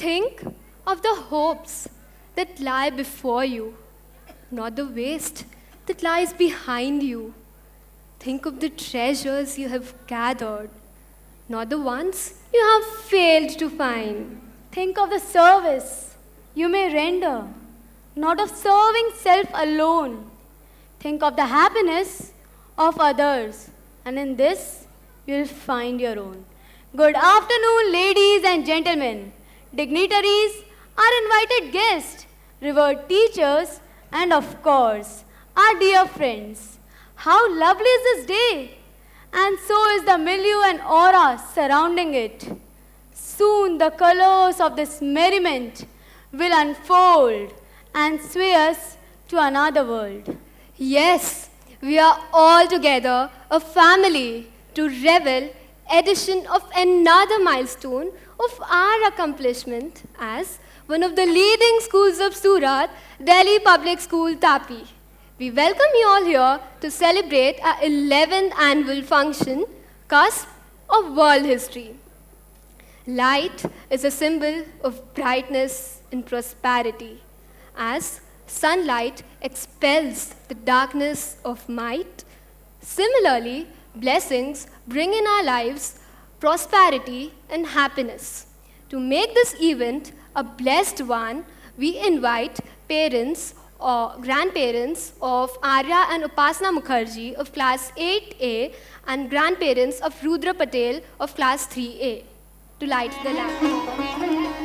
Think of the hopes that lie before you, not the waste that lies behind you. Think of the treasures you have gathered, not the ones you have failed to find. Think of the service you may render, not of serving self alone. Think of the happiness of others, and in this you'll find your own. Good afternoon, ladies and gentlemen. Dignitaries, our invited guests, revered teachers, and of course, our dear friends. How lovely is this day! And so is the milieu and aura surrounding it. Soon the colors of this merriment will unfold and sway us to another world. Yes, we are all together, a family, to revel addition of another milestone of our accomplishment as one of the leading schools of Surat, Delhi Public School Tapi. We welcome you all here to celebrate our 11th annual function, cusp of world history. Light is a symbol of brightness and prosperity, as sunlight expels the darkness of might. Similarly, blessings bring in our lives prosperity and happiness. To make this event a blessed one, we invite parents or grandparents of Arya and Upasana Mukherjee of class 8A and grandparents of Rudra Patel of class 3A to light the lamp.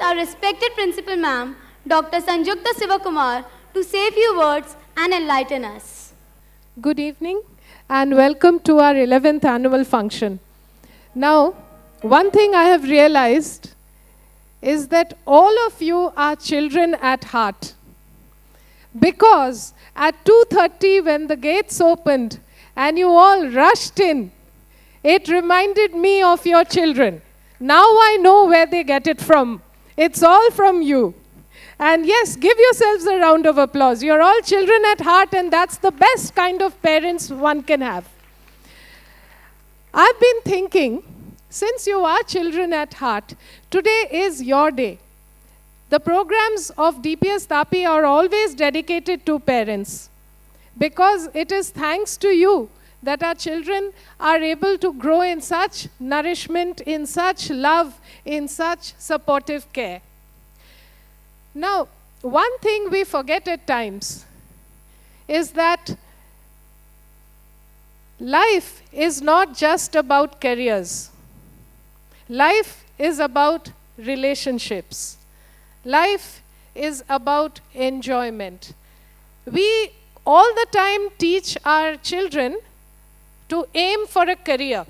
Our respected Principal Ma'am, Dr. Sanjukta Sivakumar, to say a few words and enlighten us. Good evening and welcome to our 11th annual function. Now, one thing I have realized is that all of you are children at heart. Because at 2:30 when the gates opened and you all rushed in, it reminded me of your children. Now I know where they get it from. It's all from you. And yes, give yourselves a round of applause. You're all children at heart, and that's the best kind of parents one can have. I've been thinking, since you are children at heart, today is your day. The programs of DPS Tapi are always dedicated to parents, because it is thanks to you that our children are able to grow in such nourishment, in such love, in such supportive care. Now, one thing we forget at times is that life is not just about careers. Life is about relationships. Life is about enjoyment. We all the time teach our children to aim for a career.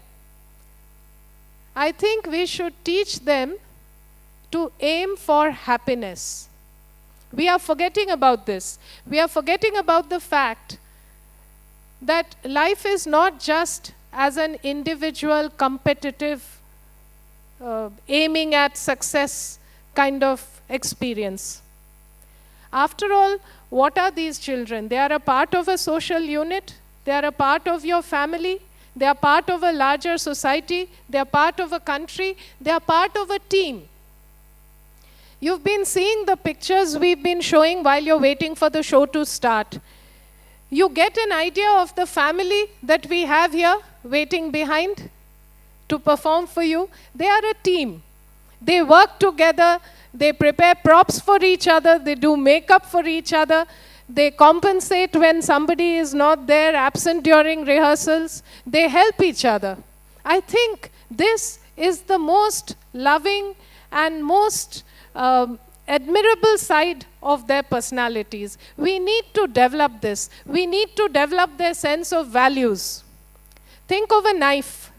I think we should teach them to aim for happiness. We are forgetting about this. We are forgetting about the fact that life is not just as an individual competitive aiming at success kind of experience. After all, what are these children? They are a part of a social unit. They are a part of your family. They are part of a larger society. They are part of a country. They are part of a team. You've been seeing the pictures we've been showing while you're waiting for the show to start. You get an idea of the family that we have here waiting behind to perform for you. They are a team. They work together. They prepare props for each other. They do makeup for each other. They compensate when somebody is not there, absent during rehearsals. They help each other. I think this is the most loving and most admirable side of their personalities. We need to develop this. We need to develop their sense of values. Think of a knife.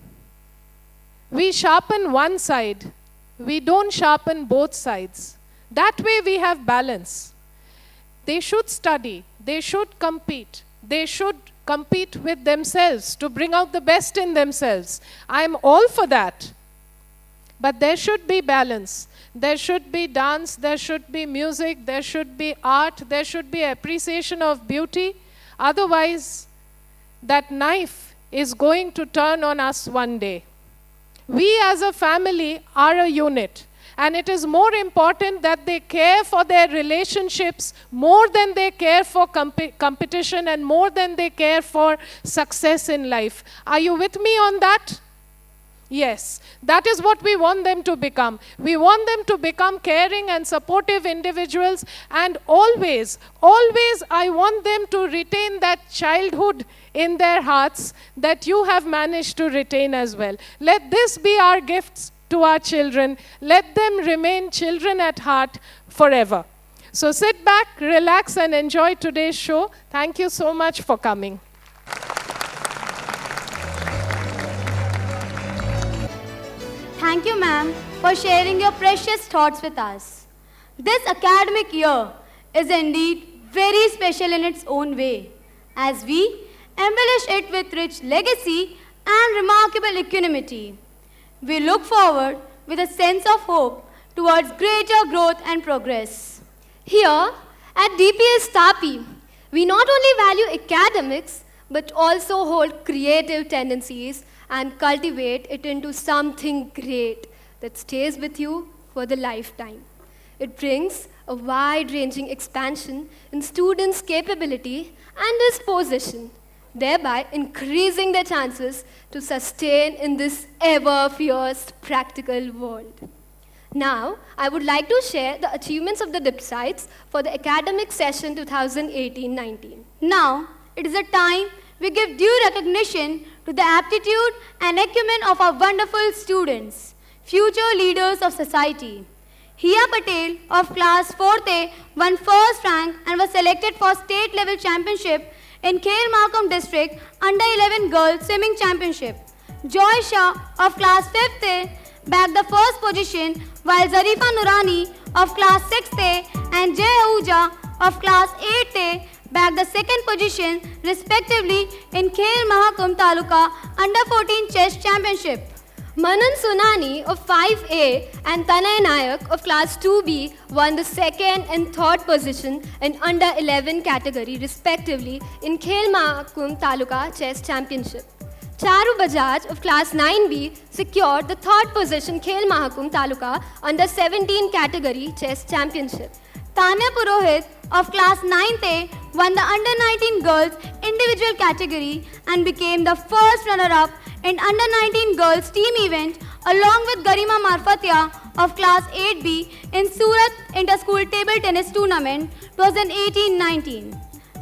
We sharpen one side. We don't sharpen both sides. That way we have balance. They should study. They should compete. They should compete with themselves to bring out the best in themselves. I'm all for that. But there should be balance. There should be dance, there should be music, there should be art, there should be appreciation of beauty. Otherwise, that knife is going to turn on us one day. We as a family are a unit. And it is more important that they care for their relationships more than they care for competition and more than they care for success in life. Are you with me on that? Yes, that is what we want them to become. We want them to become caring and supportive individuals, and always, always I want them to retain that childhood in their hearts that you have managed to retain as well. Let this be our gifts to our children. Let them remain children at heart forever. So sit back, relax, and enjoy today's show. Thank you so much for coming. Thank you, ma'am, for sharing your precious thoughts with us. This academic year is indeed very special in its own way, as we embellish it with rich legacy and remarkable equanimity. We look forward with a sense of hope towards greater growth and progress. Here at DPS Tapi, we not only value academics, but also hold creative tendencies and cultivate it into something great that stays with you for the lifetime. It brings a wide-ranging expansion in students' capability and disposition, thereby increasing their chances to sustain in this ever-fierce practical world. Now, I would like to share the achievements of the DPSites for the academic session 2018-19. Now, it is a time we give due recognition to the aptitude and acumen of our wonderful students, future leaders of society. Hiya Patel of class 4th won first rank and was selected for state level championship in Kher Malcolm district under 11 girls swimming championship. Joy Shah of class 5th bagged the first position, while Zarifa Nurani of class 6th and Jay Ahuja of class 8th bagged the second position respectively in Kher Mahakum Taluka under 14 chess championship. Manan Sunani of 5A and Tanay Nayak of class 2B won the second and third position in under 11 category respectively in Khel Mahakum Taluka chess championship. Charu Bajaj of class 9B secured the third position Khel Mahakum Taluka under 17 category chess championship. Tanya Purohit of class 9th won the under 19 girls individual category and became the first runner-up in under 19 girls team event along with Garima Marfatia of class 8B in Surat Inter-School Table Tennis Tournament 2018-19.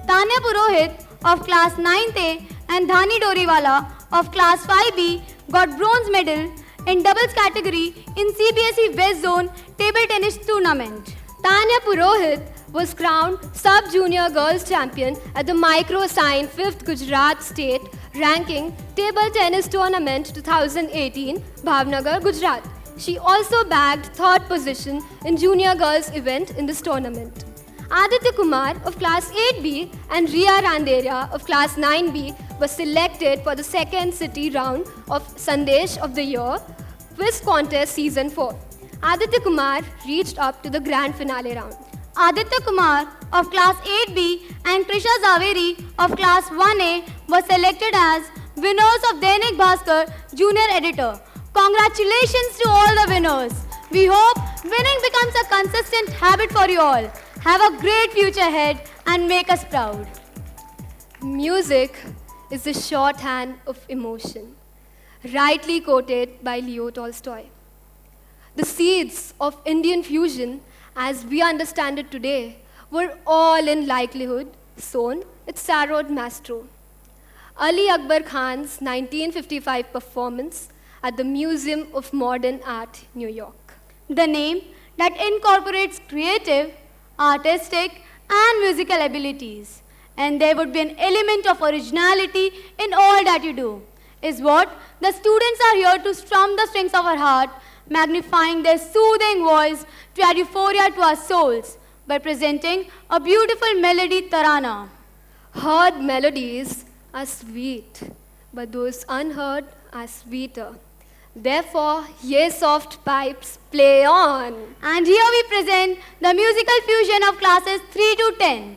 Tanya Purohit of class 9th and Dhani Doriwala of class 5B got bronze medal in doubles category in CBSE West Zone Table Tennis Tournament. Tanya Purohit was crowned Sub-Junior Girls Champion at the Microsign 5th Gujarat State Ranking Table Tennis Tournament 2018, Bhavnagar, Gujarat. She also bagged third position in Junior Girls event in this tournament. Aditya Kumar of class 8B and Riya Randeria of class 9B were selected for the second city round of Sandesh of the Year Quiz Contest Season 4. Aditya Kumar reached up to the grand finale round. Aditya Kumar of class 8B and Krisha Zaveri of class 1A were selected as winners of Dainik Bhaskar Junior Editor. Congratulations to all the winners. We hope winning becomes a consistent habit for you all. Have a great future ahead and make us proud. Music is the shorthand of emotion, rightly quoted by Leo Tolstoy. The seeds of Indian fusion, as we understand it today, were all in likelihood sown at Sarod Mastro. Ali Akbar Khan's 1955 performance at the Museum of Modern Art, New York. The name that incorporates creative, artistic, and musical abilities, and there would be an element of originality in all that you do, is what the students are here to strum the strings of our heart, magnifying their soothing voice to add euphoria to our souls by presenting a beautiful melody tarana. Heard melodies are sweet, but those unheard are sweeter. Therefore, ye soft pipes, play on. And here we present the musical fusion of classes 3 to 10.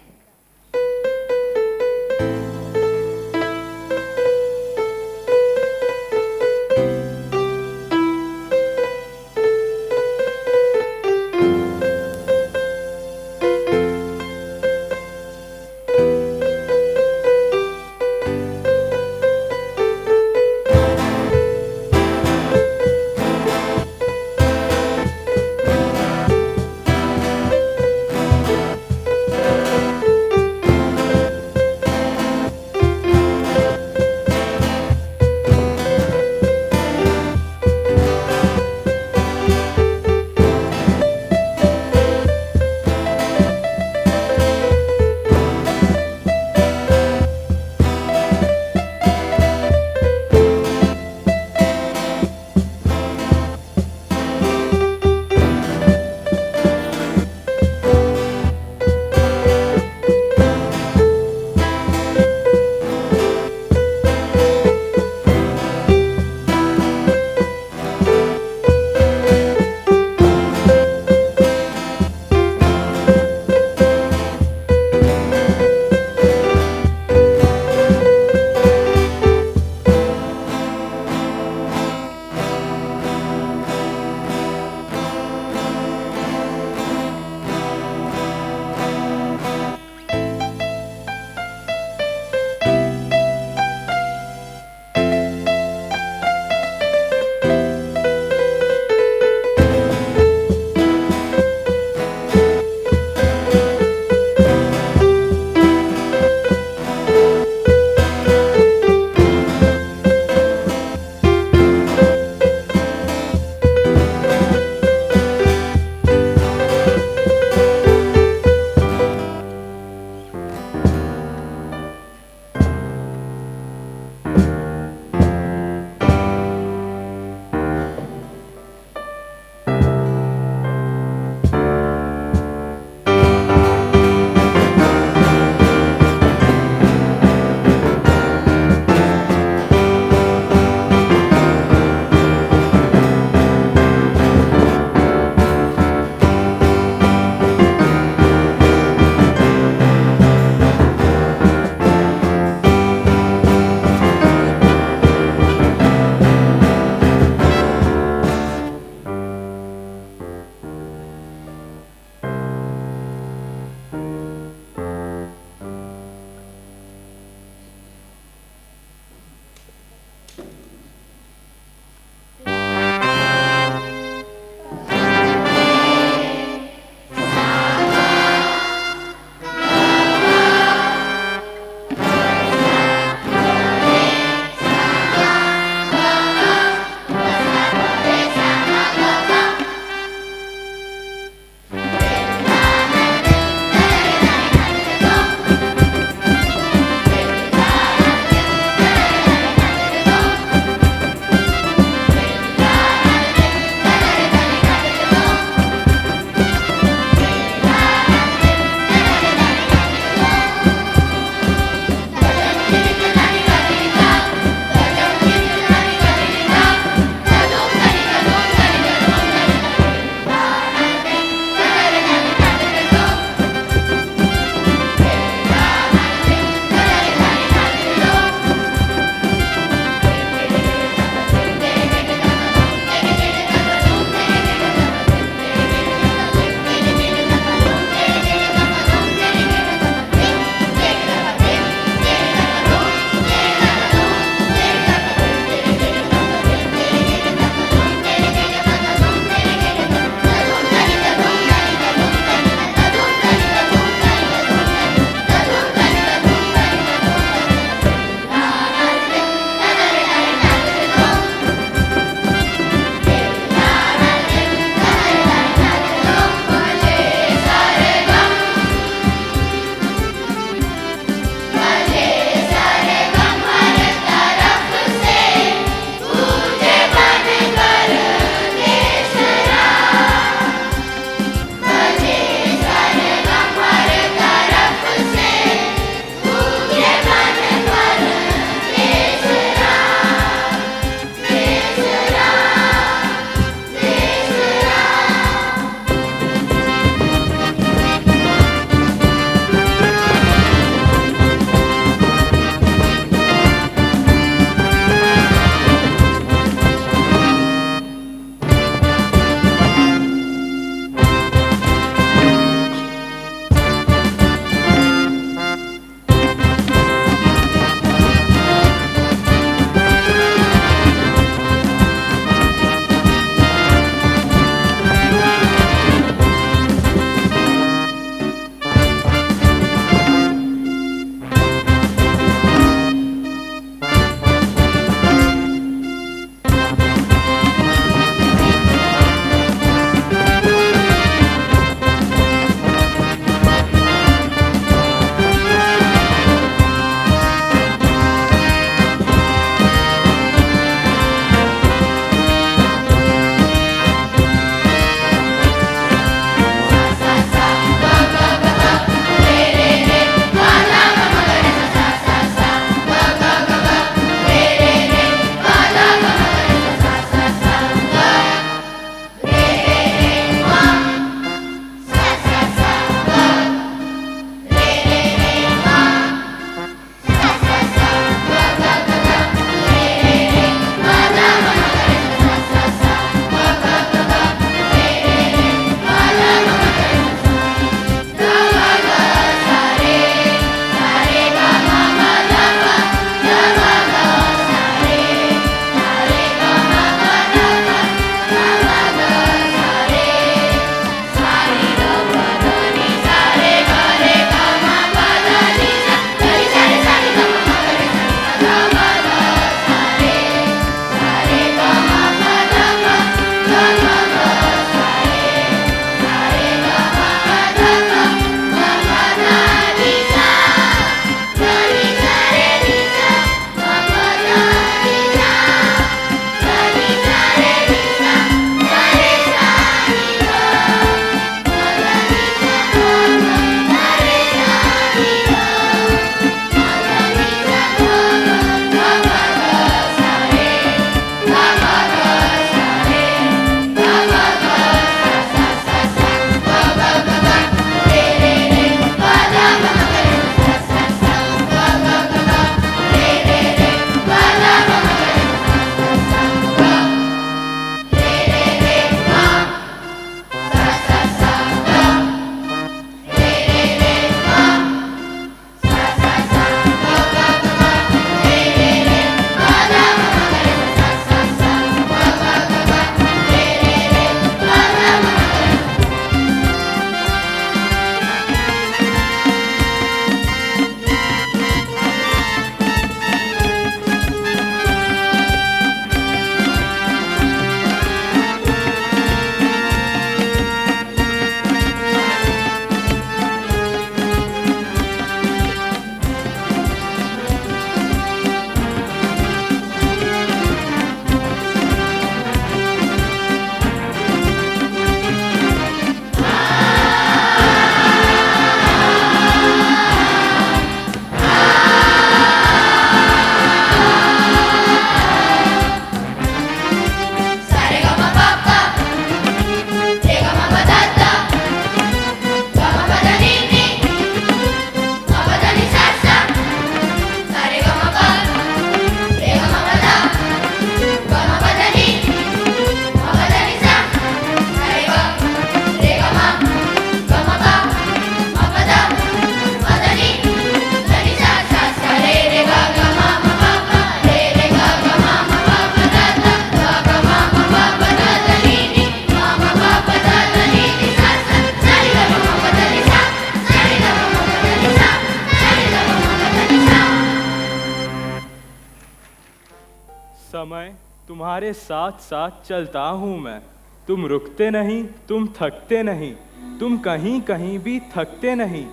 समय तुम्हारे साथ साथ चलता हूँ मैं। तुम रुकते नहीं, तुम थकते नहीं, तुम कहीं कहीं भी थकते नहीं।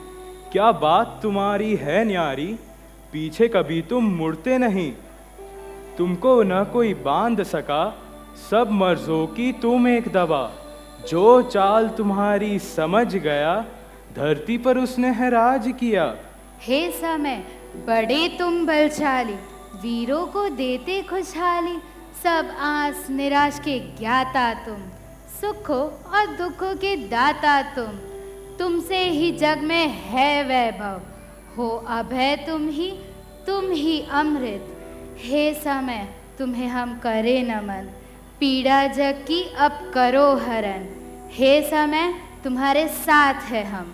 क्या बात तुम्हारी है न्यारी, पीछे कभी तुम मुड़ते नहीं। तुमको न कोई बांध सका, सब मर्जों की तुम एक दवा। जो चाल तुम्हारी समझ गया, धरती पर उसने है राज किया। हे समय बड़े तुम बलशाली, वीरों को देते खुशहाली। सब आस निराश के ज्ञाता तुम, सुखों और दुखों के दाता तुम। तुमसे ही जग में है वैभव, हो अभय तुम ही अमृत। हे समय तुम्हें हम करें नमन, पीड़ा जग की अब करो हरण। हे समय तुम्हारे साथ है हम।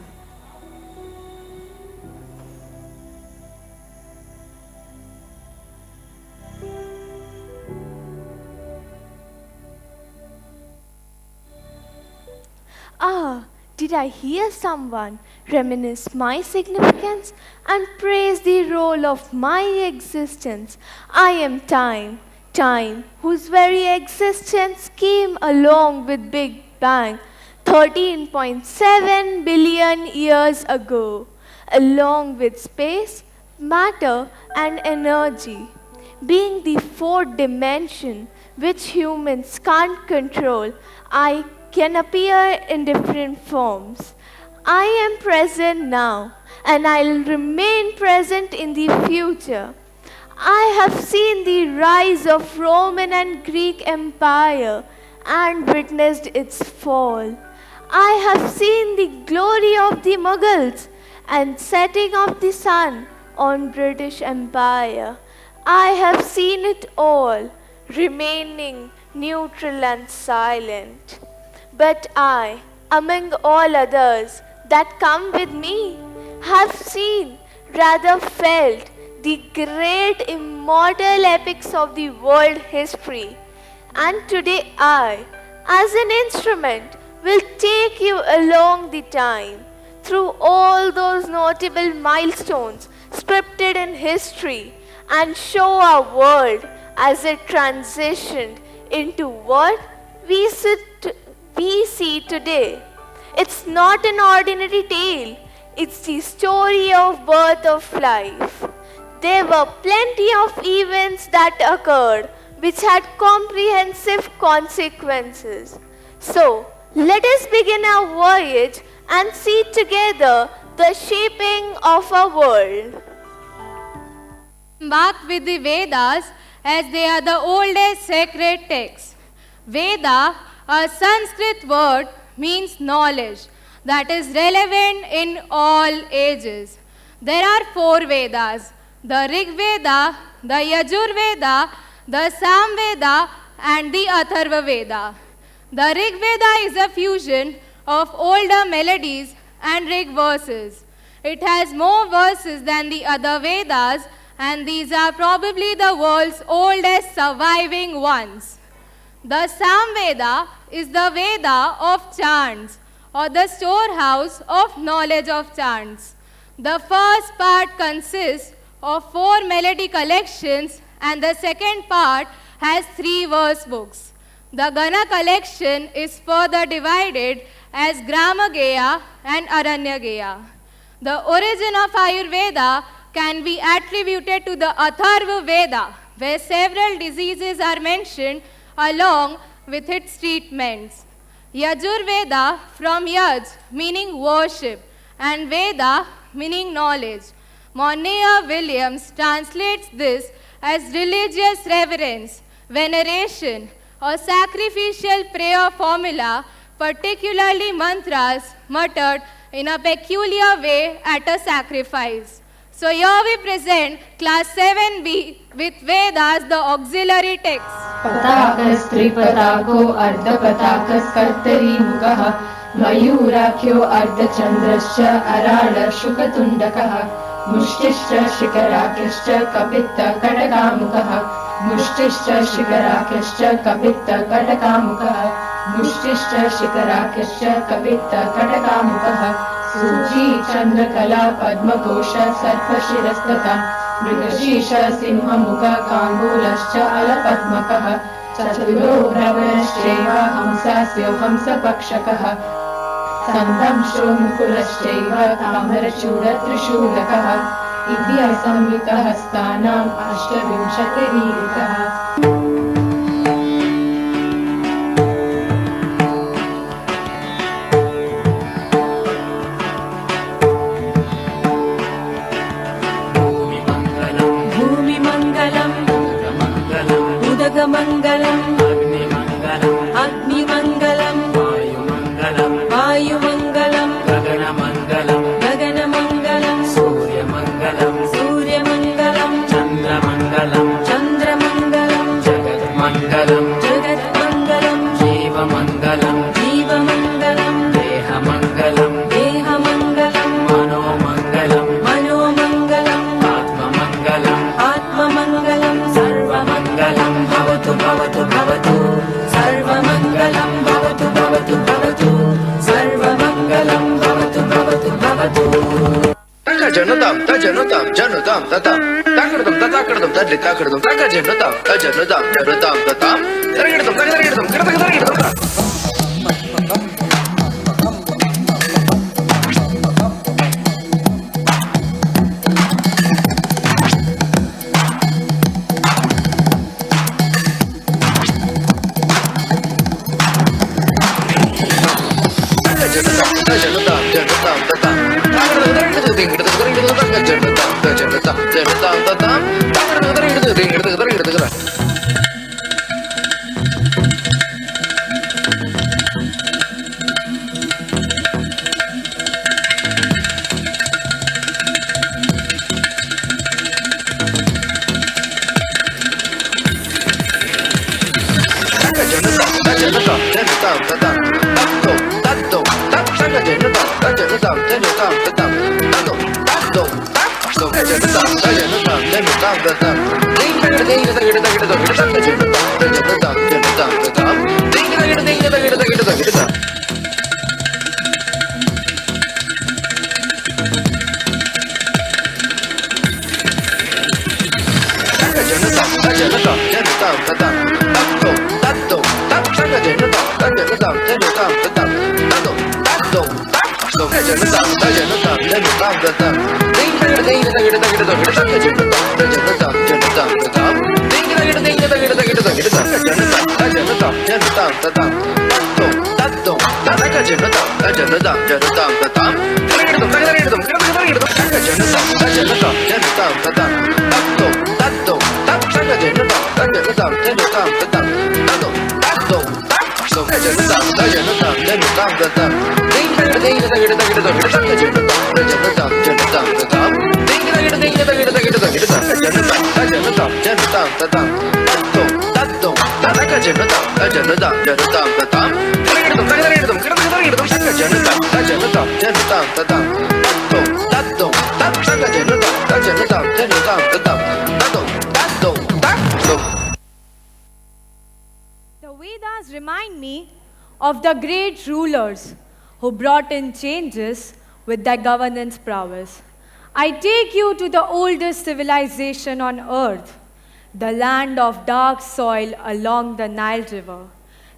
Ah, did I hear someone reminisce my significance and praise the role of my existence? I am time, time whose very existence came along with Big Bang 13.7 billion years ago, along with space, matter and energy, being the fourth dimension which humans can't control. I can appear in different forms. I am present now and I'll remain present in the future. I have seen the rise of Roman and Greek Empire and witnessed its fall. I have seen the glory of the Mughals and setting of the sun on British Empire. I have seen it all, remaining neutral and silent. But I, among all others that come with me, have seen, rather felt, the great immortal epics of the world history. And today I, as an instrument, will take you along the time, through all those notable milestones scripted in history, and show our world as it transitioned into what we see today. It's not an ordinary tale, it's the story of birth of life. There were plenty of events that occurred which had comprehensive consequences. So, let us begin our voyage and see together the shaping of our world. Marked with the Vedas as they are the oldest sacred texts. Veda, a Sanskrit word, means knowledge that is relevant in all ages. There are 4 Vedas: the Rig Veda, the Yajur Veda, the Sam Veda and the Atharva Veda. The Rig Veda is a fusion of older melodies and Rig verses. It has more verses than the other Vedas, and these are probably the world's oldest surviving ones. The Sam Veda is the Veda of chants, or the storehouse of knowledge of chants. The first part consists of 4 melody collections, and the second part has 3 verse books. The Gana collection is further divided as Gramageya and Aranyageya. The origin of Ayurveda can be attributed to the Atharva Veda, where several diseases are mentioned along with its treatments. Yajur Veda, from Yaj meaning worship and Veda meaning knowledge. Monnea Williams translates this as religious reverence, veneration or sacrificial prayer formula, particularly mantras muttered in a peculiar way at a sacrifice. So here we present class 7B with Vedas, the auxiliary text. पताकस् त्रिपताको अर्धपताकस् कर्तरी मुखः मयूराख्यो अर्धचन्द्रश्च अराळ शुकतुण्डकः मुष्टिश्च शिखराख्यश्च कपित्त कडकामुखः मुष्टिश्च शिखराख्यश्च कपित्त कडकामुखः मुष्टिश्च शिखराख्यश्च कपित्त कडकामुखः सूची चन्द्रकला पद्मकोश सर्पशिरस्तथा मृगशीर्ष सिंहमुख काङ्गूलश्च अलपद्मकः चतुरो रवश्चैव हंसस्य हंसपक्षकः सन्दंशो मुकुलश्चैव ताम्रचूडत्रिशूलकः इति असंयुतहस्तानाम् अष्टविंशतिरीरितः भूमिमङ्गलम् उदगमङ्गलम् अग्निमङ्गलम् वायुमङ्गलम् गगनमङ्गलम् सूर्यमङ्गलम् चन्द्रमङ्गलम् जगन्मङ्गलम् जीवमङ्गलम् देहमङ्गलम् मनोमङ्गलम् आत्ममङ्गलम् सर्वमङ्गलं भवतु सर्वमङ्गलं भवतु सर्वमङ्गलं भवतु Tajanutam, tajanutam, janutam, tatam. Takradam, tatakradam, tadlitakradam, takajanutam, tajanutam, janutam, tatam. Tarigidam, tarigidam, tarigidam. Tajanutam, janutam, tatam. The Vedas remind me of the great rulers who brought in changes with their governance prowess. I take you to the oldest civilization on earth, the land of dark soil along the Nile River.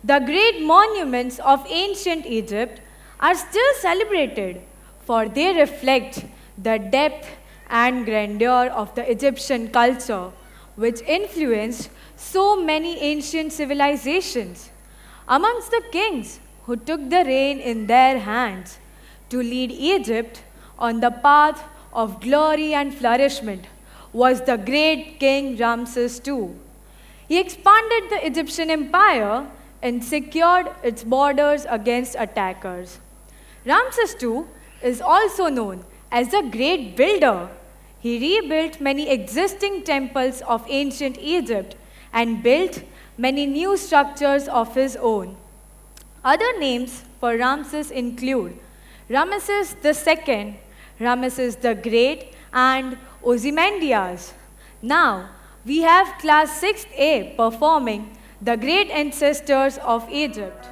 The great monuments of ancient Egypt are still celebrated, for they reflect the depth and grandeur of the Egyptian culture, which influenced so many ancient civilizations. Amongst the kings who took the reign in their hands to lead Egypt on the path of glory and flourishment was the great king Ramses II. He expanded the Egyptian empire and secured its borders against attackers. Ramses II is also known as the great builder. He rebuilt many existing temples of ancient Egypt and built many new structures of his own. Other names for Ramses include Ramesses II, Ramesses the Great, and Ozymandias. Now, we have class 6A performing the great ancestors of Egypt.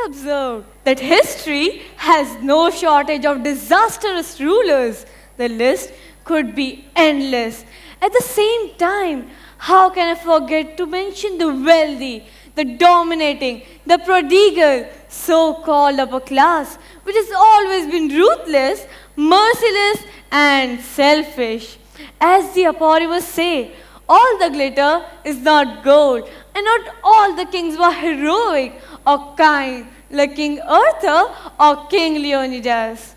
observed that history has no shortage of disastrous rulers. The list could be endless. At the same time, how can I forget to mention the wealthy, the dominating, the prodigal, so-called upper class, which has always been ruthless, merciless, and selfish. As the aphorisms say, all the glitter is not gold, and not all the kings were heroic or kind, like King Arthur or King Leonidas.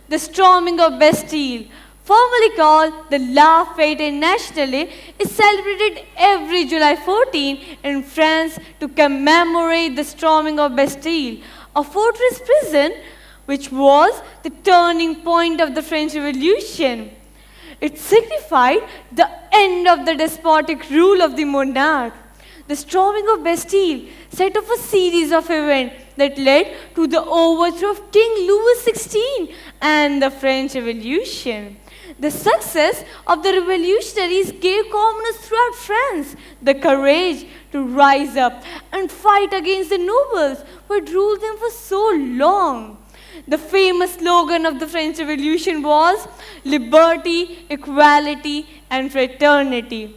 The storming of Bastille, formerly called the La Fête Nationale, is celebrated every July 14 in France to commemorate the storming of Bastille, a fortress prison which was the turning point of the French Revolution. It signified the end of the despotic rule of the monarch. The storming of Bastille set off a series of events that led to the overthrow of King Louis XVI and the French Revolution. The success of the revolutionaries gave commoners throughout France the courage to rise up and fight against the nobles who had ruled them for so long. The famous slogan of the French Revolution was liberty, equality, and fraternity.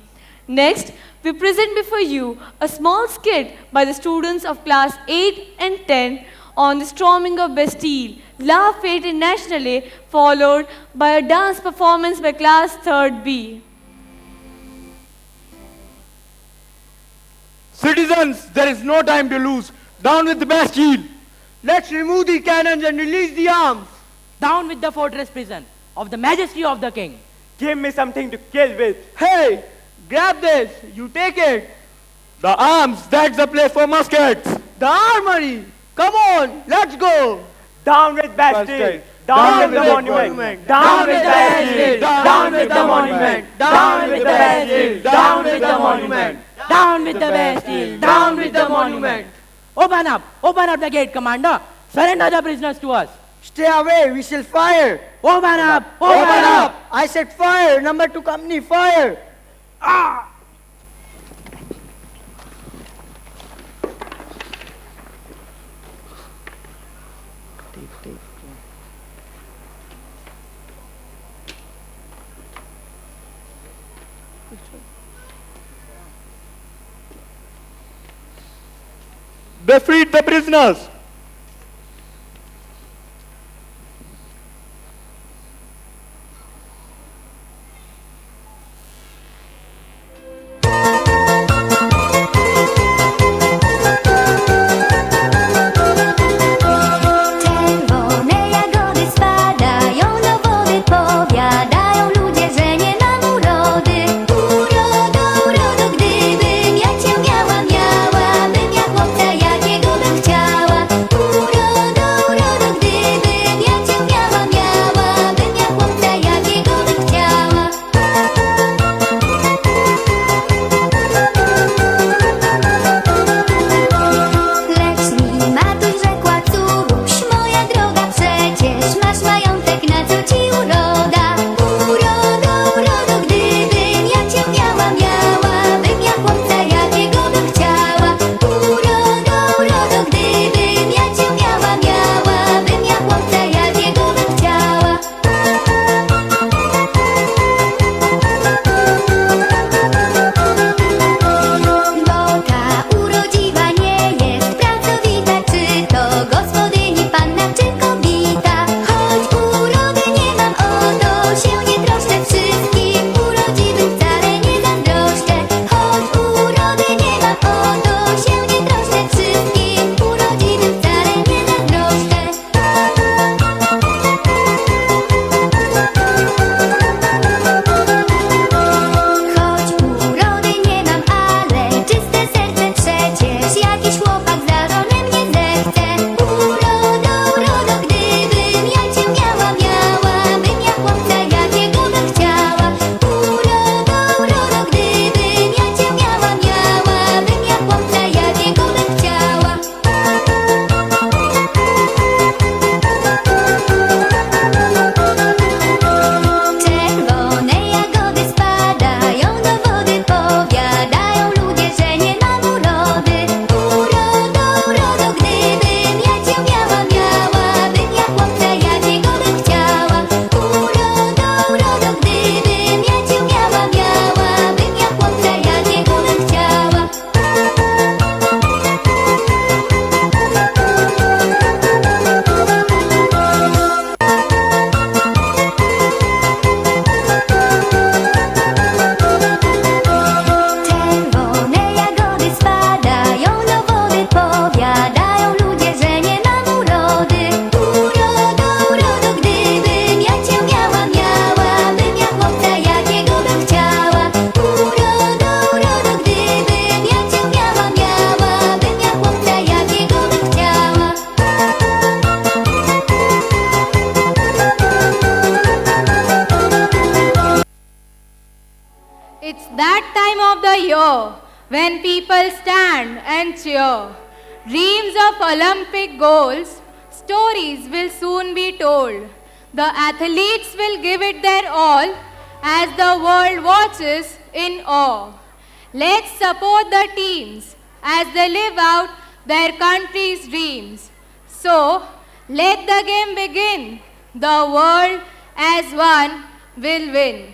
Next, we present before you a small skit by the students of class 8 and 10 on the storming of Bastille, La Fête Nationale, followed by a dance performance by class 3rd B. Citizens, there is no time to lose. Down with the Bastille. Let's remove the cannons and release the arms. Down with the fortress prison of the majesty of the king. Give me something to kill with. Hey, grab this. You take it. The arms, that's the place for muskets. The armory. Come on, let's go. Down with Bastille. Down with the monument. Down with the Bastille. Down with the monument. Down with the Bastille. Down with the monument. Down with the Bastille. Down with the monument. Open up the gate, commander. Surrender the prisoners to us. Stay away, we shall fire. Open up. I said fire. Number 2 company, fire. Ah! They freed the prisoners. Czerwone jagody spadają, no wody powiadają ludzie, że nie mam urody. Urodo, gdybym ja cię miała, bym ja chłopca jakiego bym chciała. the year when people stand and cheer. Dreams of Olympic goals, stories will soon be told. The athletes will give it their all as the world watches in awe. Let's support the teams as they live out their country's dreams. So, let the game begin. The world as one will win.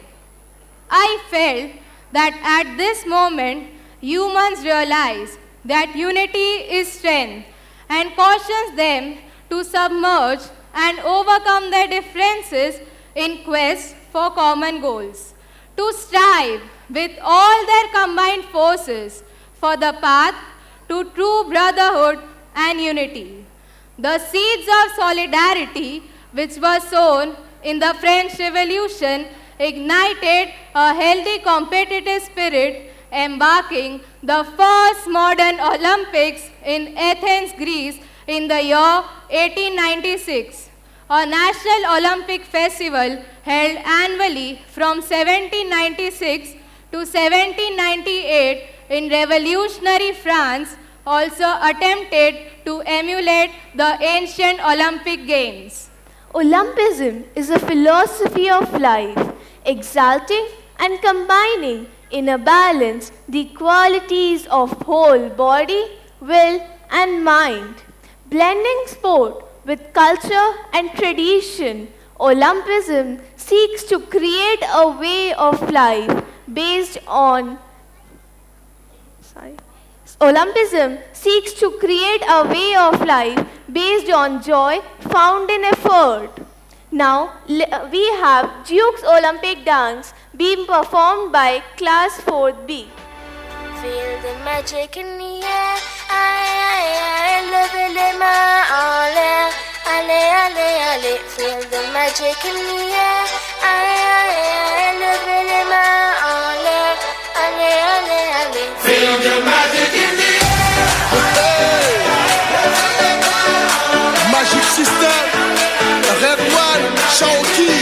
I felt that at this moment, humans realize that unity is strength and cautions them to submerge and overcome their differences in quest for common goals, to strive with all their combined forces for the path to true brotherhood and unity. The seeds of solidarity which were sown in the French Revolution ignited a healthy competitive spirit, embarking the first modern Olympics in Athens, Greece in the year 1896. A national Olympic festival held annually from 1796 to 1798 in revolutionary France also attempted to emulate the ancient Olympic Games. Olympism is a philosophy of life, exalting and combining in a balance the qualities of whole body, will and mind. Blending sport with culture and tradition, Olympism seeks to create a way of life based on Olympism seeks to create a way of life based on joy found in effort. Now we have Duke's Olympic dance being performed by Class 4B. Feel the magic in the air, levez les mains en l'air, allez, allez, allez. Feel the magic in the air, levez les mains en l'air, allez, allez, allez. Feel the magic in the air. Magic System, Red One, Shaoki.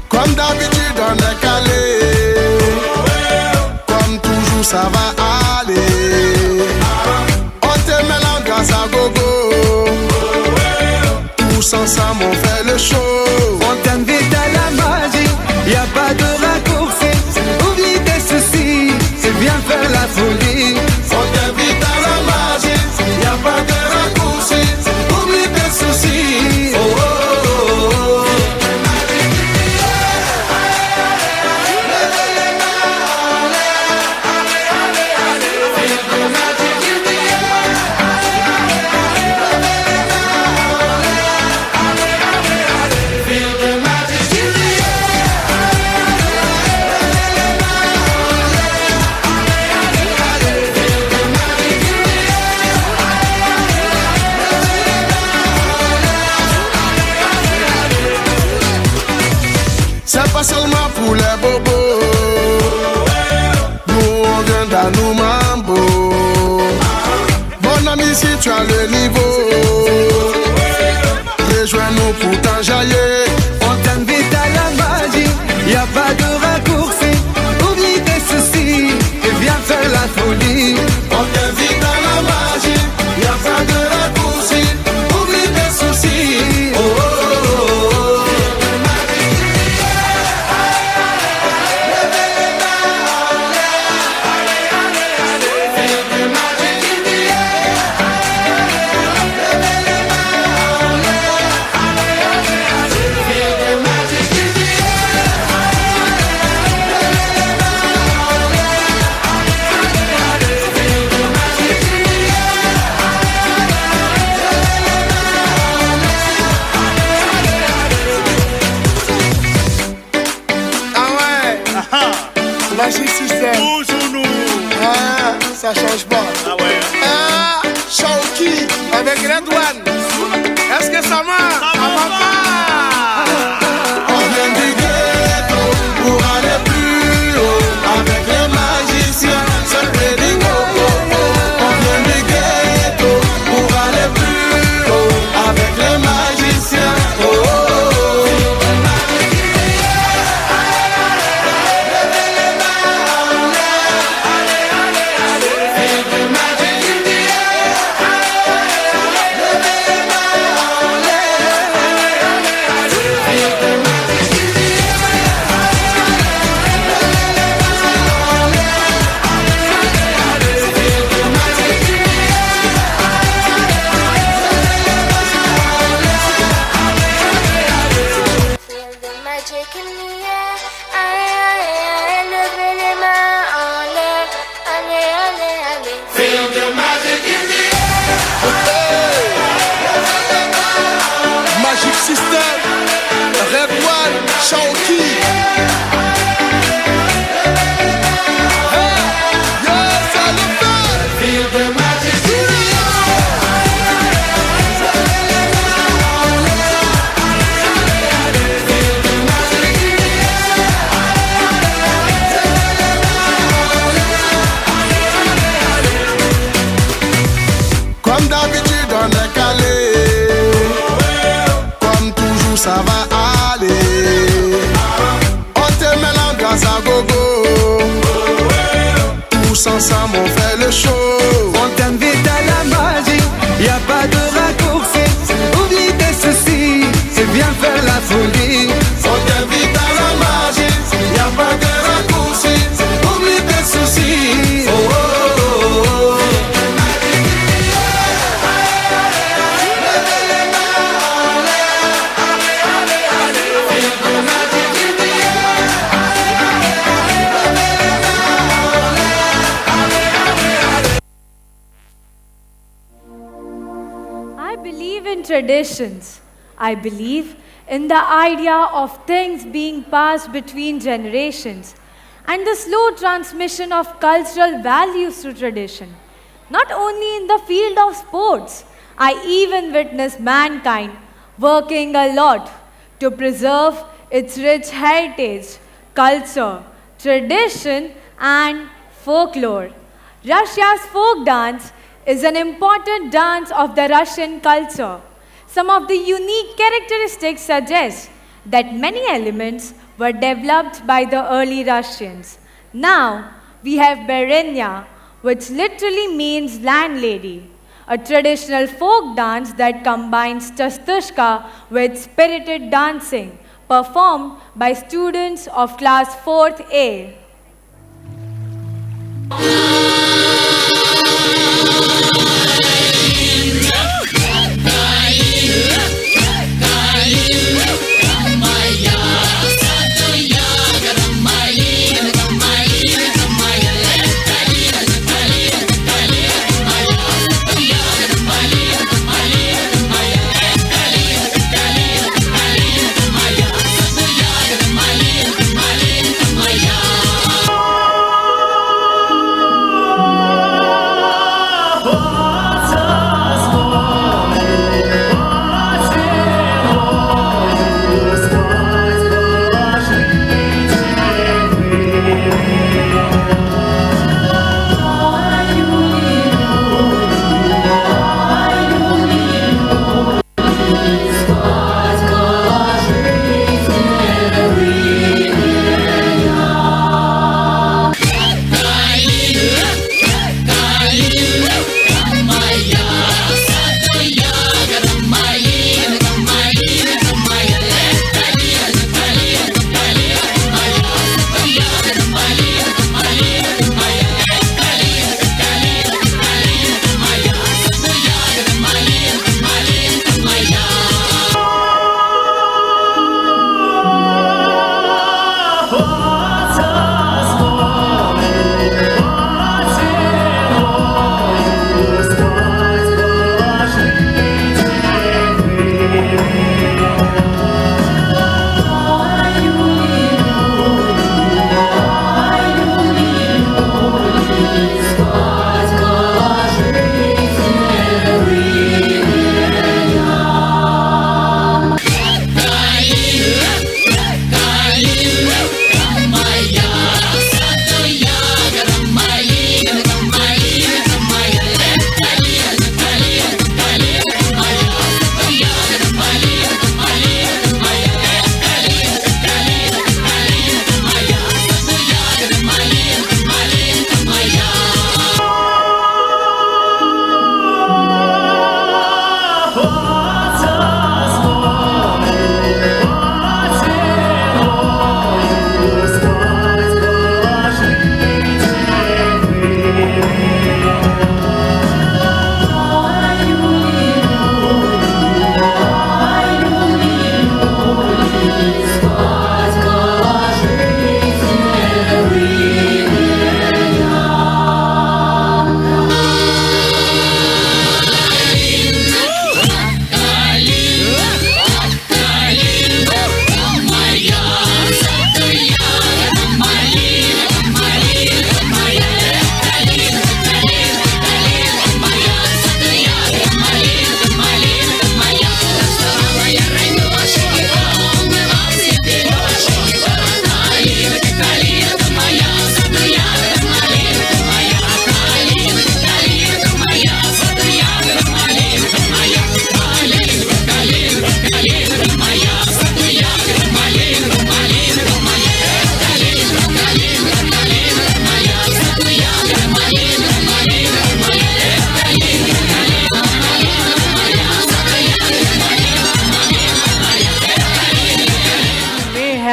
Comme d'habitude on est calé, comme toujours ça va aller. On te met l'ambiance à gogo, tous ensemble on fait le show. On t'invite à la magie, y a pas de raccourci. Oublie tes soucis, c'est bien faire la folie. On t'invite à la magie, y a pas de raccourci. Oublie tes soucis. Oh, oh, oh, oh. C'est pas seulement pour les bobos, nous on vient dans nos mambo. Mon ami, si tu as le niveau, rejoins-nous pour t'enjailler. On t'invite à la magie, y a pas de raccourci. Oublie tes soucis et viens faire la folie. On t'invite à la magie, y a pas de raccourci. Oublie tes soucis. Oh, oh, oh, oh. Magic System. Toujours nous. Ah, ça change pas. Ah ouais. Ah, Shaoki avec Red One. Est-ce que récemment, ça va pas. On vient du ghetto pour aller plus haut avec les magiciens, seul ready go. On vient du ghetto pour aller plus haut avec les magiciens. Oh, oh, oh. Feel the magic in the air. Aïe, aïe, aïe, levez les mains en l'air. Allez, allez, allez. Feel the magic in the air. Magic System, Red One, Shaoki. Yes, I love that. Feel the magic in the Comme d'habitude on est calé. Comme toujours ça va aller. On te met l'ambiance à gogo. Tous ensemble on fait le show. On t'invite à la magie, y a pas de raccourci. Oublie tes soucis, c'est bien faire la folie. On t'invite à la magie, y a pas de raccourci. Oublie tes soucis. Oh, oh, oh, oh. I believe in traditions. I believe in the idea of things being passed between generations and the slow transmission of cultural values through tradition. Not only in the field of sports, I even witness mankind working a lot to preserve its rich heritage, culture, tradition, and folklore. Russia's folk dance is an important dance of the Russian culture. Some of the unique characteristics suggest that many elements were developed by the early Russians. Now, we have Berenya, which literally means landlady, a traditional folk dance that combines chastushka with spirited dancing, performed by students of class 4th A.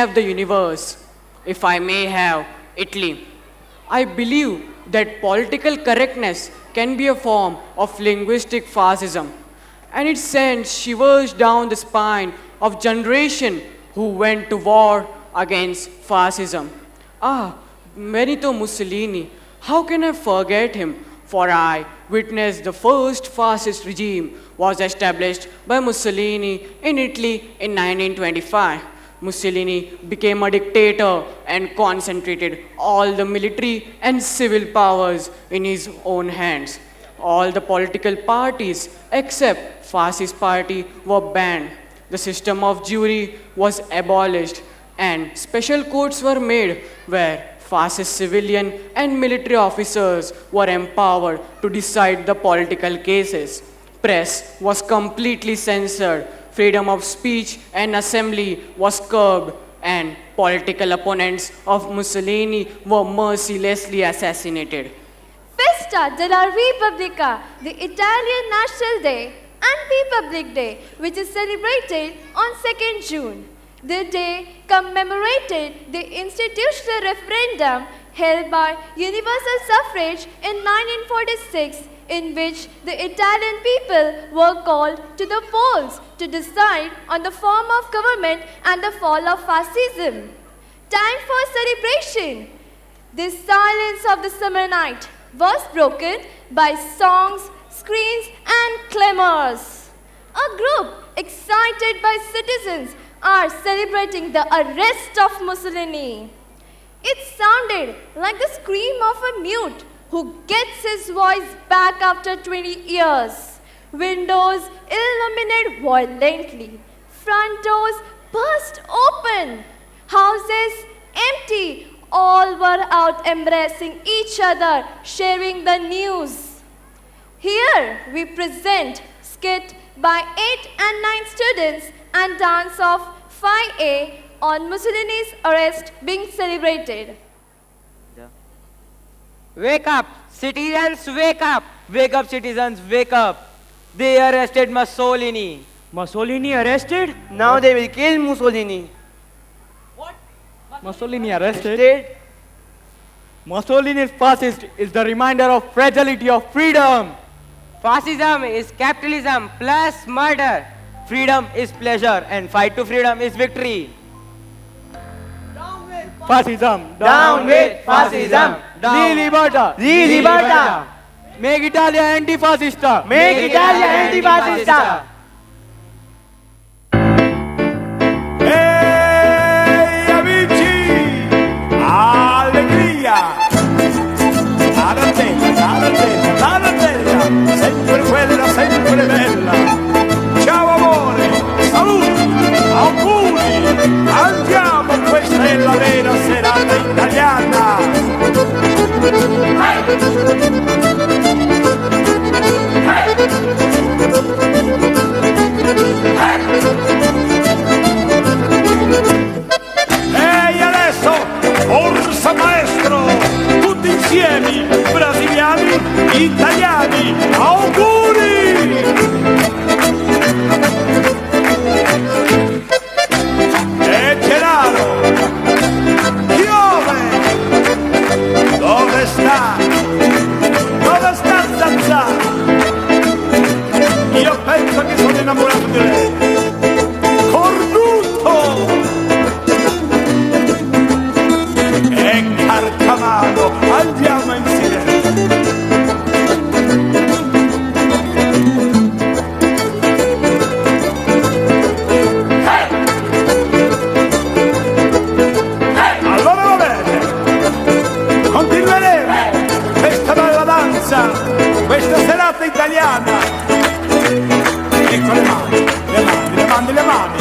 have the universe. If I may have Italy. I believe that political correctness can be a form of linguistic fascism, and it sends shivers down the spine of generation who went to war against fascism. Ah, Benito Mussolini, how can I forget him? For I witnessed the first fascist regime was established by Mussolini in Italy in 1925. Mussolini became a dictator and concentrated all the military and civil powers in his own hands. All the political parties except fascist party were banned. The system of jury was abolished and special courts were made where fascist civilian and military officers were empowered to decide the political cases. Press was completely censored. Freedom of speech and assembly was curbed, and political opponents of Mussolini were mercilessly assassinated. Festa della Repubblica, the Italian National Day and Republic Day, which is celebrated on 2nd June. The day commemorated the institutional referendum held by universal suffrage in 1946, in which the Italian people were called to the polls to decide on the form of government and the fall of fascism. Time for celebration. The silence of the summer night was broken by songs, screams, and clamors. A group excited by citizens are celebrating the arrest of Mussolini. It sounded like the scream of a mute who gets his voice back after 20 years. Windows illuminate violently. Front doors burst open. Houses empty. All were out embracing each other, sharing the news. Here we present skit by 8 and 9 students and dance of 5A on Mussolini's arrest being celebrated. Wake up, citizens, wake up! Wake up, citizens, wake up! They arrested Mussolini. Mussolini arrested? Now they will kill Mussolini. What? Mussolini arrested? Mussolini's fascist is the reminder of fragility of freedom. Fascism is capitalism plus murder. Freedom is pleasure and fight to freedom is victory. Fascism. Down with fascism. Di libertà. Di libertà. Make Italia antifascista. Make Italia antifascista. Ehi amici! Allegria! Tarantella, sempre quella, sempre bella. Ciao amore, saluti, auguri, andiamo, questa è la vera serata italiana. Ehi adesso, forza maestro, tutti insieme, brasiliani, italiani, auguri! E Gennaro, piove! Dove sta? Dove sta Zazà? Io penso che sono innamorato di lei. Cornuto! E Carcamano, andiamo insieme! Allora va bene, continueremo questa bella danza, questa serata italiana. Ecco le mani, le mani, le mani, le mani.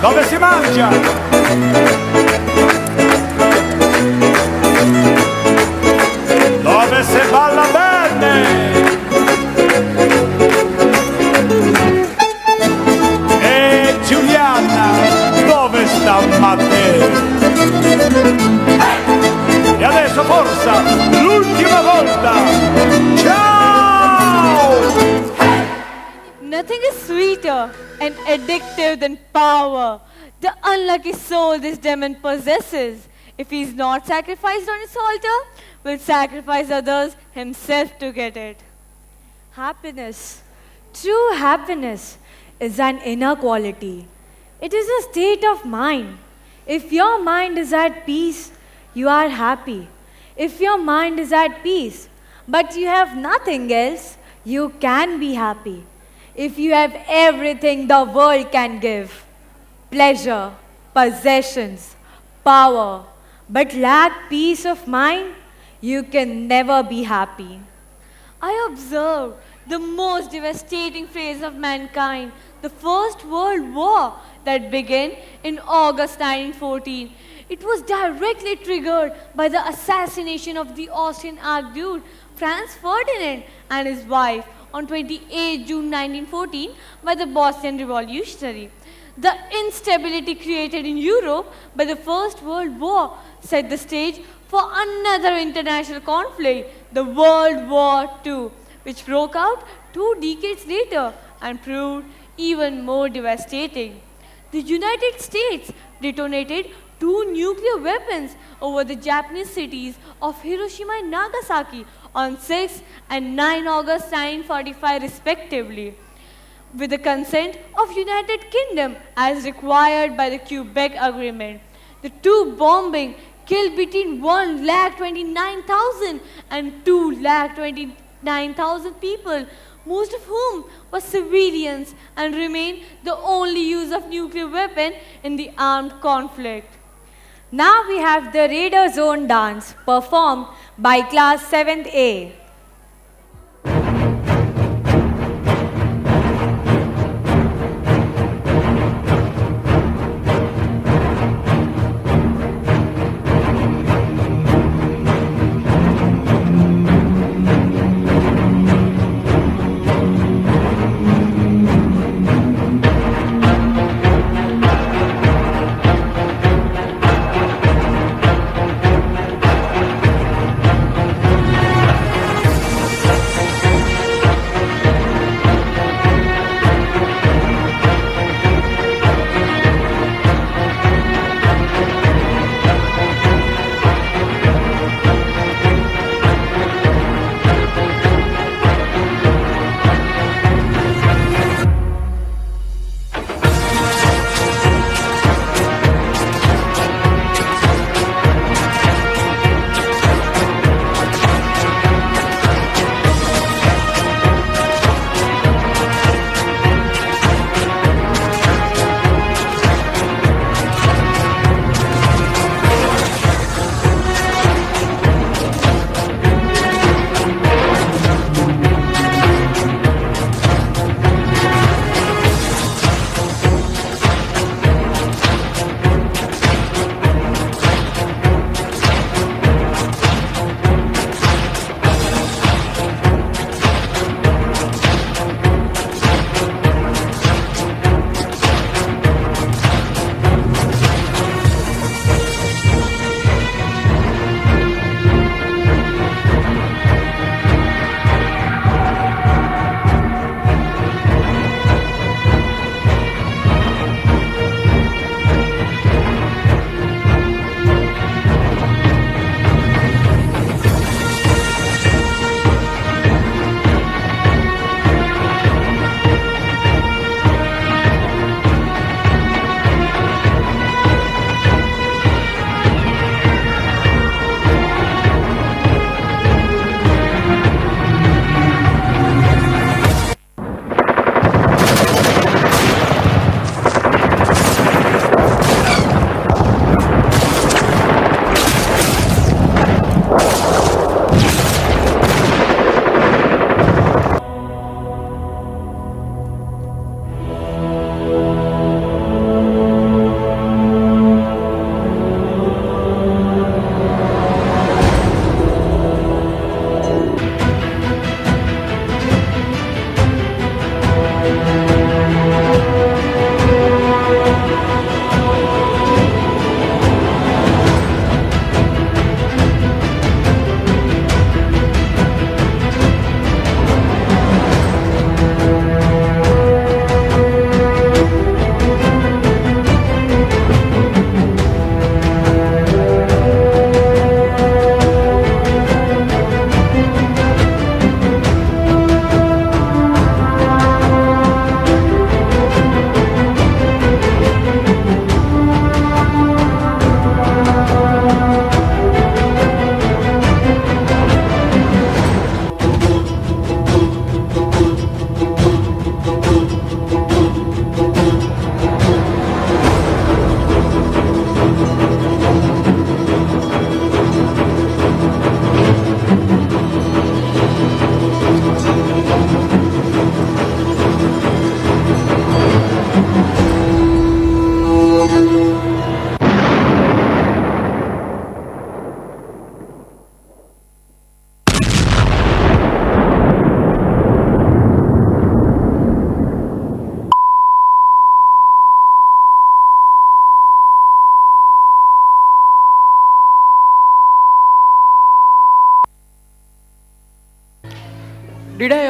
Dove si mangia? Dove si balla bene? E Giuliana, dove sta Matteo? E adesso forza, l'ultima volta! Ciao! Nothing is sweeter and addictive than power. The unlucky soul this demon possesses, if he is not sacrificed on its altar, will sacrifice others himself to get it. Happiness. True happiness is an inner quality. It is a state of mind. If your mind is at peace, you are happy. If your mind is at peace, but you have nothing else, you can be happy. If you have everything the world can give, pleasure, possessions, power, but lack peace of mind, you can never be happy. I observe the most devastating phase of mankind, the First World War that began in August 1914. It was directly triggered by the assassination of the Austrian Archduke Franz Ferdinand and his wife on 28 June 1914 by the Bosnian Revolutionary. The instability created in Europe by the First World War set the stage for another international conflict, the World War II, which broke out 2 decades later and proved even more devastating. The United States detonated 2 nuclear weapons over the Japanese cities of Hiroshima and Nagasaki on 6 and 9 August 1945 respectively, with the consent of United Kingdom as required by the Quebec Agreement. The 2 bombing killed between 1,29,000 and 2,29,000 people, most of whom were civilians, and remain the only use of nuclear weapon in the armed conflict. Now we have the Raider Zone dance performed by class 7th A.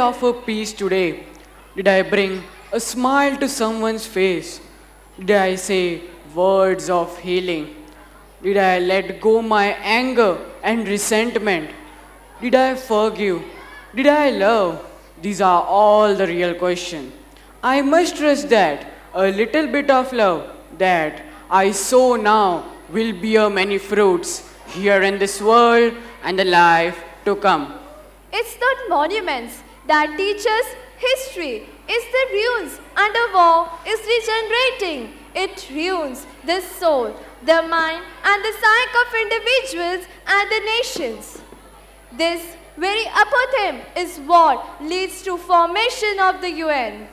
offer peace today? Did I bring a smile to someone's face? Did I say words of healing? Did I let go my anger and resentment? Did I forgive? Did I love? These are all the real questions. I must trust that a little bit of love that I sow now will bear many fruits here in this world and the life to come. It's not monuments that teach us history. It's the ruins under war is regenerating. It ruins the soul, the mind and the psyche of individuals and the nations. This very apotheme is what leads to formation of the UN.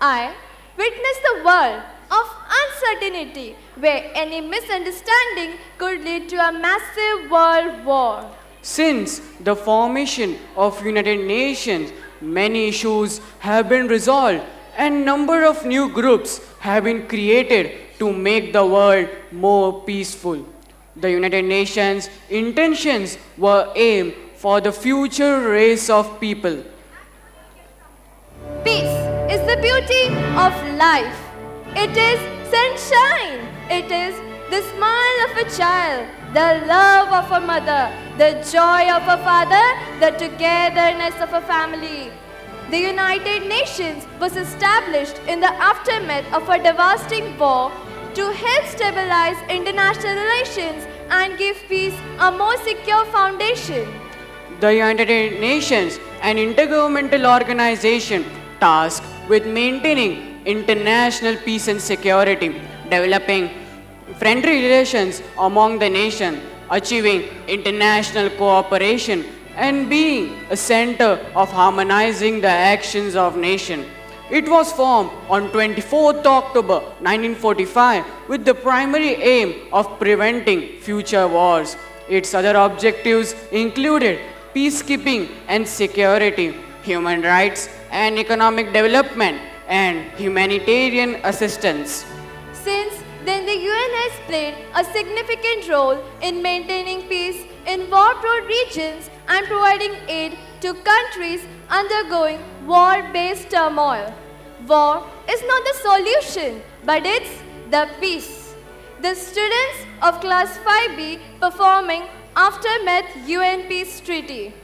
I witness the world of uncertainty where any misunderstanding could lead to a massive world war. Since the formation of United Nations, many issues have been resolved and number of new groups have been created to make the world more peaceful. The United Nations intentions were aimed for the future race of people. Peace is the beauty of life. It is sunshine. It is the smile of a child, the love of a mother, the joy of a father, the togetherness of a family. The United Nations was established in the aftermath of a devastating war to help stabilize international relations and give peace a more secure foundation. The United Nations, an intergovernmental organization tasked with maintaining international peace and security, developing friendly relations among the nations, achieving international cooperation, and being a center of harmonizing the actions of nations. It was formed on 24th October 1945 with the primary aim of preventing future wars. Its other objectives included peacekeeping and security, human rights and economic development, and humanitarian assistance. Since then, the UN has played a significant role in maintaining peace in war-prone regions and providing aid to countries undergoing war-based turmoil. War is not the solution, but it's the peace. The students of Class 5B performing Aftermath UN Peace Treaty.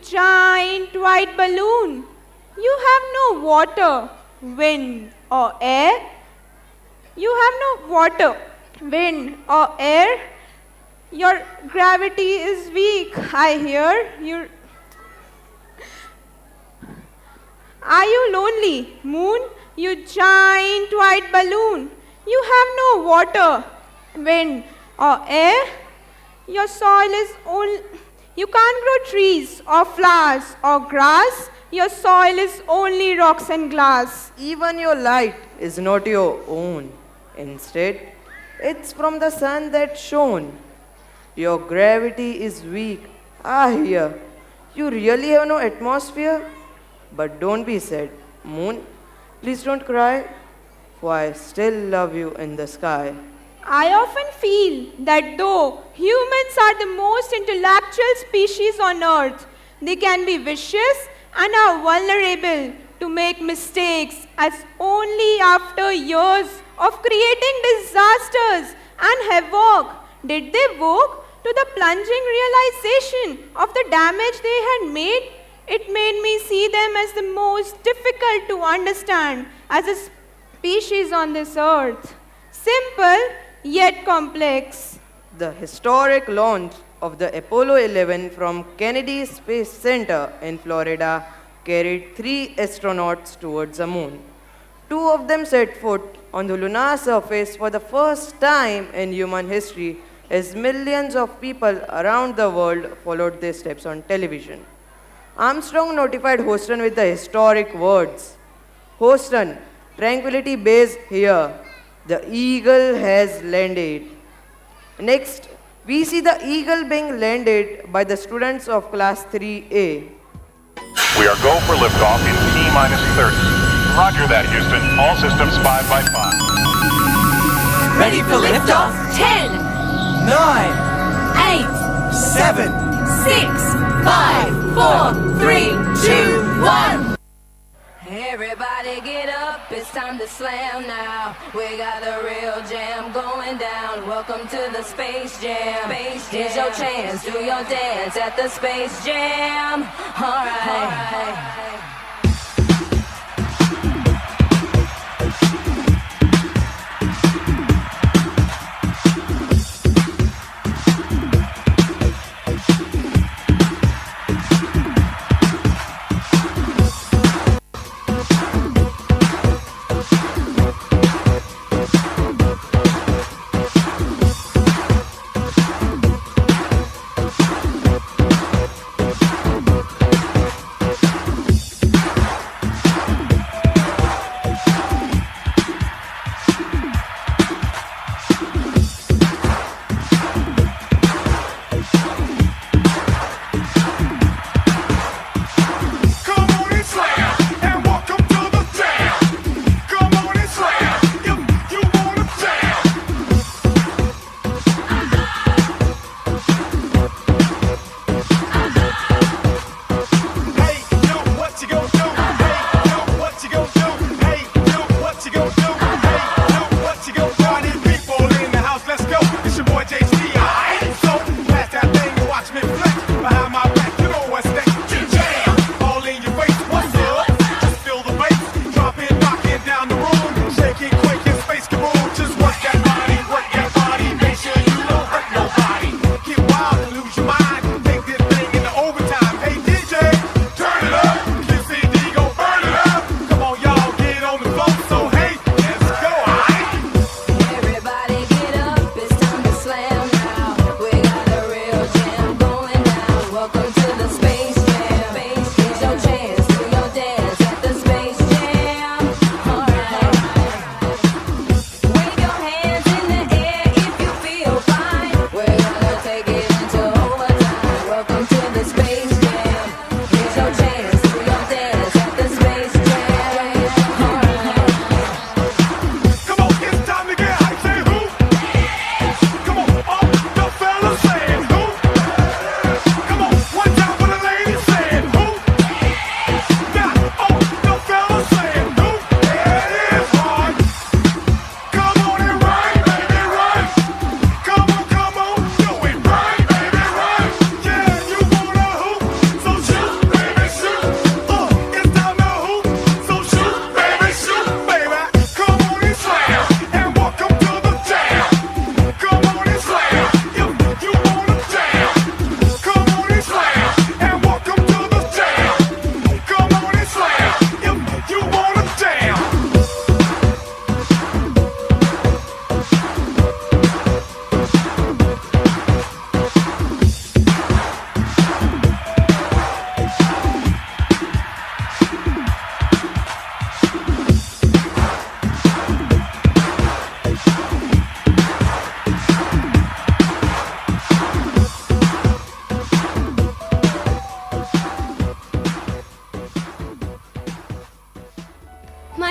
giant white balloon. You have no water, wind or air. You have no water, wind or air. Your gravity is weak, I hear. Are you lonely, moon? You giant white balloon. You have no water, wind or air. Your soil is only... You can't grow trees or flowers or grass. Your soil is only rocks and glass. Even your light is not your own. Instead, it's from the sun that shone. Your gravity is weak. Here. You really have no atmosphere? But don't be sad, moon. Please don't cry, for I still love you in the sky. I often feel that though humans are the most intellectual species on earth, they can be vicious and are vulnerable to make mistakes, as only after years of creating disasters and havoc did they woke to the plunging realization of the damage they had made. It made me see them as the most difficult to understand as a species on this earth. Simple yet complex. The historic launch of the Apollo 11 from Kennedy Space Center in Florida carried 3 astronauts towards the moon. 2 of them set foot on the lunar surface for the first time in human history, as millions of people around the world followed their steps on television. Armstrong notified Houston with the historic words, "Houston, Tranquility Base here. The Eagle has landed." Next, we see the Eagle being landed by the students of Class 3A. We are go for liftoff in T-30. Roger that, Houston. All systems 5 by 5. Ready for liftoff? 10, 9, 8, 7, 6, 5, 4, 3, 2, 1. Everybody get up, it's time to slam now. We got the real jam going down. Welcome to the Space Jam. Here's your chance, do your dance at the Space Jam. Alright.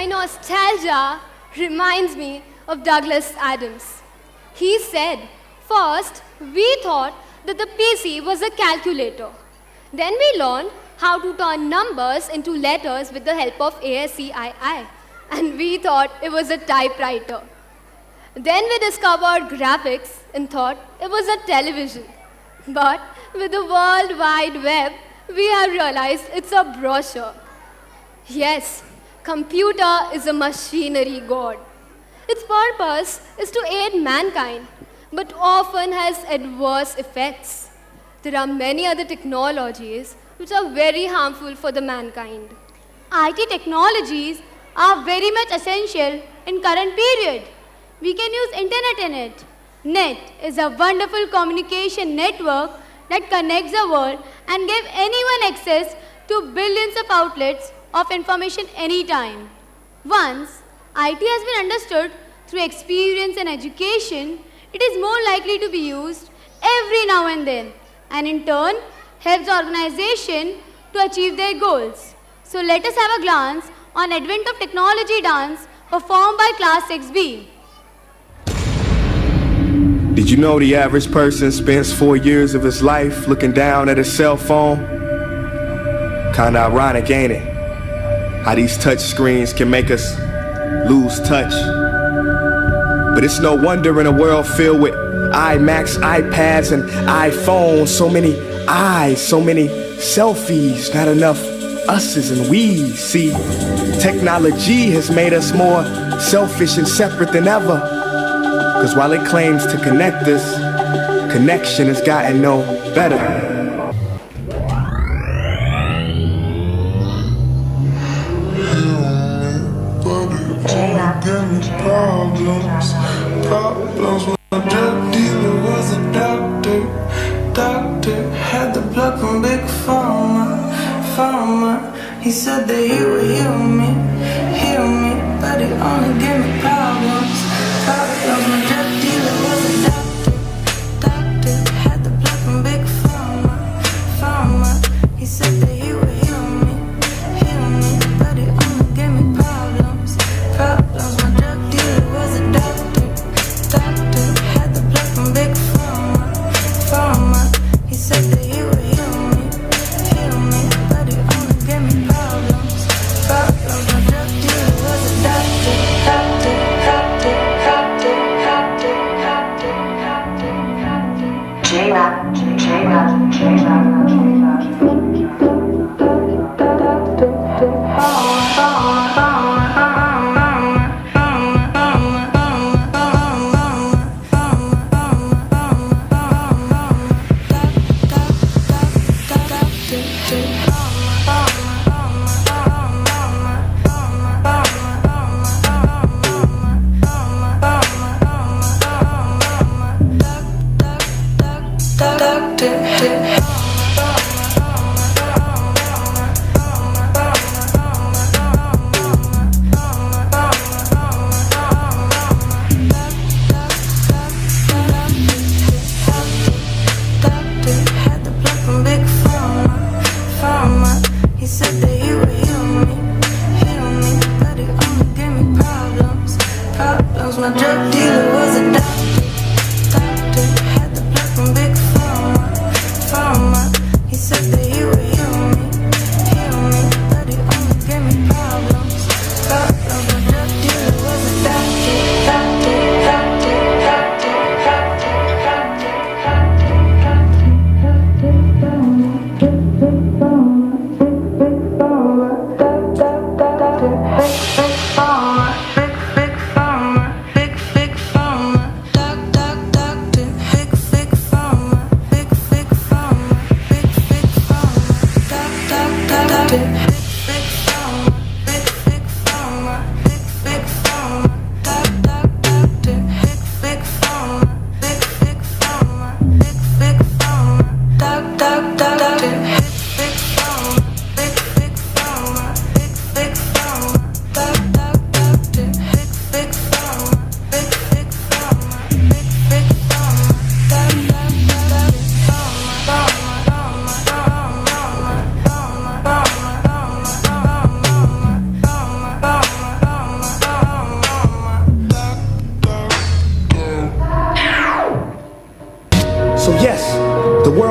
My nostalgia reminds me of Douglas Adams. He said, first, we thought that the PC was a calculator. Then we learned how to turn numbers into letters with the help of ASCII. And we thought it was a typewriter. Then we discovered graphics and thought it was a television. But with the World Wide Web, we have realized it's a brochure. Yes, computer is a machinery god. Its purpose is to aid mankind, but often has adverse effects. There are many other technologies which are very harmful for the mankind. IT technologies are very much essential in current period. We can use internet in it. Net is a wonderful communication network that connects the world and gives anyone access to billions of outlets of information anytime. Once IT has been understood through experience and education, it is more likely to be used every now and then, and in turn helps the organization to achieve their goals. So let us have a glance on Advent of Technology dance performed by Class 6B. Did you know the average person spends 4 years of his life looking down at his cell phone? Kinda ironic, ain't it? How these touch screens can make us lose touch. But it's no wonder in a world filled with iMacs, iPads, and iPhones, so many eyes, so many selfies, not enough us's and we's. See, technology has made us more selfish and separate than ever. Cause while it claims to connect us, connection has gotten no better. Problems when my drug dealer was a doctor. Doctor had the plug from Big Pharma. He said that he would heal me, but he only gave me problems. My drug dealer was a doctor had the plug from Big Pharma. He said that he would heal me, but he only gave me problems. My drug dealer was a doctor had the plug from Big Pharma. He said that he would heal me, but he only gave me problems. My drug dealer was a doctor. My drug dealer was a doctor had the plug from Big Pharma. He said that he would heal me, but he only gave me problems. My drug dealer was a doctor.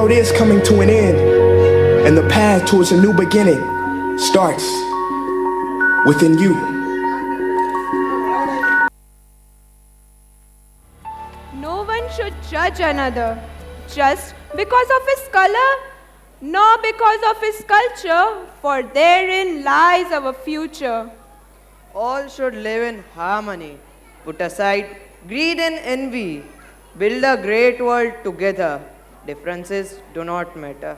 world is coming to an end, and the path towards a new beginning starts within you. No one should judge another just because of his color, nor because of his culture, for therein lies our future. All should live in harmony. Put aside greed and envy. Build a great world together. Differences do not matter.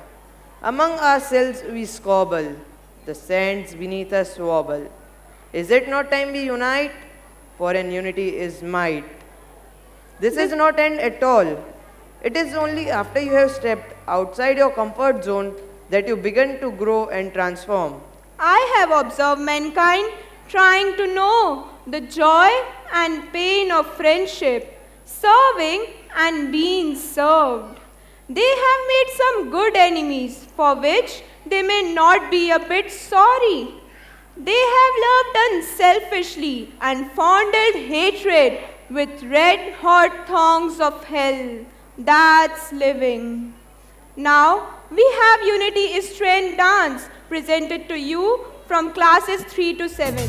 Among ourselves we squabble. The sands beneath us wobble. Is it not time we unite? For in unity is might. This is not end at all. It is only after you have stepped outside your comfort zone that you begin to grow and transform. I have observed mankind trying to know the joy and pain of friendship, serving and being served. They have made some good enemies for which they may not be a bit sorry. They have loved unselfishly and fondled hatred with red-hot thongs of hell. That's living. Now we have Unity is Trend Dance presented to you from classes 3 to 7.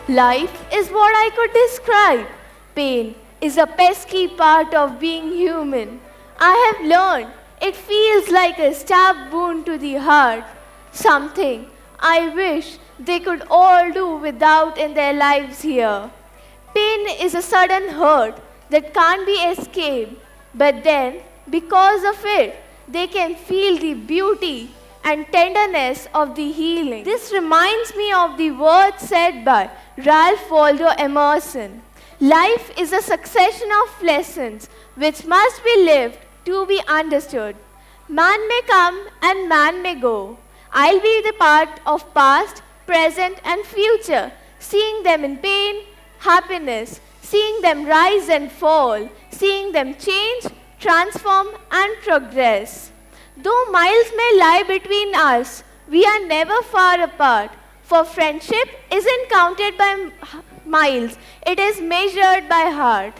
Life is what I could describe. Pain is a pesky part of being human. I have learned it feels like a stab wound to the heart, something I wish they could all do without in their lives here. Pain is a sudden hurt that can't be escaped, but then, because of it, they can feel the beauty and tenderness of the healing. This reminds me of the words said by Ralph Waldo Emerson. Life is a succession of lessons which must be lived to be understood. Man may come and man may go. I'll be the part of past, present and future, seeing them in pain, happiness, seeing them rise and fall, seeing them change, transform and progress. Though miles may lie between us, we are never far apart. For friendship isn't counted by miles, it is measured by heart.